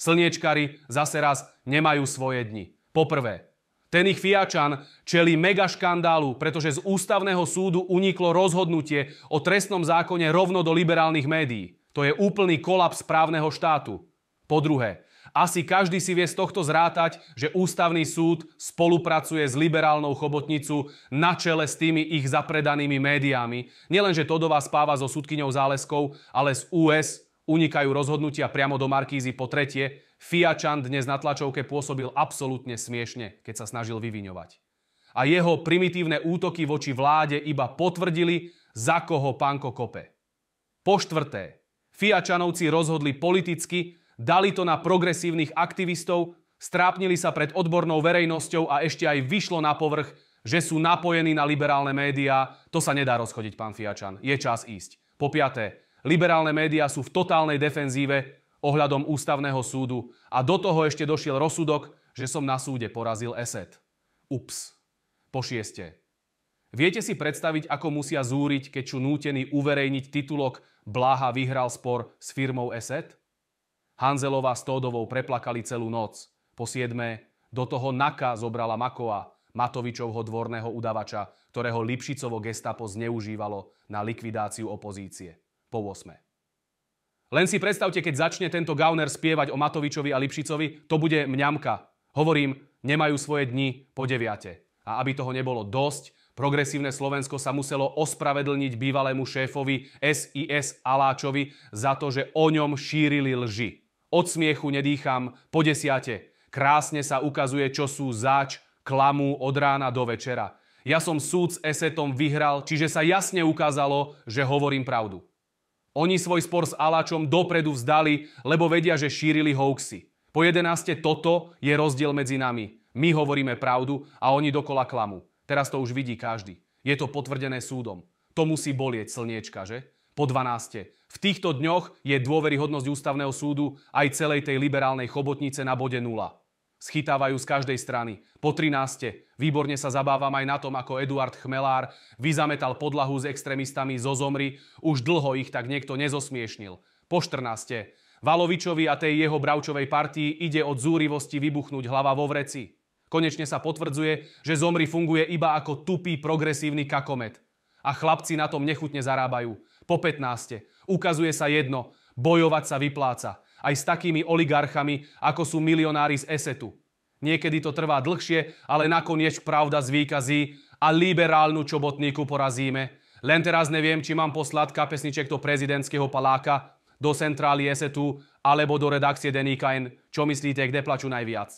Slniečkari zase raz nemajú svoje dni. Poprvé, ten ich Fiačan čelí megaškandálu, pretože z ústavného súdu uniklo rozhodnutie o trestnom zákone rovno do liberálnych médií. To je úplný kolaps právneho štátu. Po druhé, asi každý si vie z tohto zrátať, že ústavný súd spolupracuje s liberálnou chobotnicu na čele s tými ich zapredanými médiami. Nielenže Todová spáva so sudkyňou Záleskou, ale z US unikajú rozhodnutia priamo do Markízy. Po tretie, Fiačan dnes na tlačovke pôsobil absolútne smiešne, keď sa snažil vyviňovať. A jeho primitívne útoky voči vláde iba potvrdili, za koho pánko kope. Po štvrté, Fiačanovci rozhodli politicky, dali to na progresívnych aktivistov, strápnili sa pred odbornou verejnosťou a ešte aj vyšlo na povrch, že sú napojení na liberálne médiá. To sa nedá rozchodiť, pán Fiačan. Je čas ísť. Po piaté, liberálne médiá sú v totálnej defenzíve ohľadom ústavného súdu a do toho ešte došiel rozsudok, že som na súde porazil ESET. Ups. Po šieste. Viete si predstaviť, ako musia zúriť, keď sú nútení uverejniť titulok Bláha vyhral spor s firmou ESET? Hanzelová s Tódovou preplakali celú noc. Po siedme, do toho NAKA zobrala Makova, Matovičovho dvorného udavača, ktorého Lipšicovo gestapo zneužívalo na likvidáciu opozície. Po 8. Len si predstavte, keď začne tento gauner spievať o Matovičovi a Lipšicovi, to bude mňamka. Hovorím, nemajú svoje dni po 9. A aby toho nebolo dosť, progresívne Slovensko sa muselo ospravedlniť bývalému šéfovi SIS Aláčovi za to, že o ňom šírili lži. Od smiechu nedýcham. Po 10. Krásne sa ukazuje, čo sú zač, klamú od rána do večera. Ja som súd s ESETom vyhral, čiže sa jasne ukázalo, že hovorím pravdu. Oni svoj spor s Aláčom dopredu vzdali, lebo vedia, že šírili hoaxy. Po 11. toto je rozdiel medzi nami. My hovoríme pravdu a oni dokola klamu. Teraz to už vidí každý. Je to potvrdené súdom. To musí bolieť, Slniečka, že? Po 12. V týchto dňoch je dôveryhodnosť ústavného súdu aj celej tej liberálnej chobotnice na bode 0. Schytávajú z každej strany. Po 13. Výborne sa zabávam aj na tom, ako Eduard Chmelár vyzametal podlahu s extrémistami zo Zomry. Už dlho ich tak niekto nezosmiešnil. Po 14. Valovičovi a tej jeho bravčovej partii ide od zúrivosti vybuchnúť hlava vo vreci. Konečne sa potvrdzuje, že Zomri funguje iba ako tupý progresívny kakomet. A chlapci na tom nechutne zarábajú. Po 15. Ukazuje sa jedno. Bojovať sa vypláca. Aj s takými oligarchami, ako sú milionári z ESETu. Niekedy to trvá dlhšie, ale nakoniec pravda zvíťazí a liberálnu čobotníku porazíme. Len teraz neviem, či mám poslať kapesniček do prezidentského paláka, do centrály ESETu alebo do redakcie denníka N. Čo myslíte, kde plačú najviac?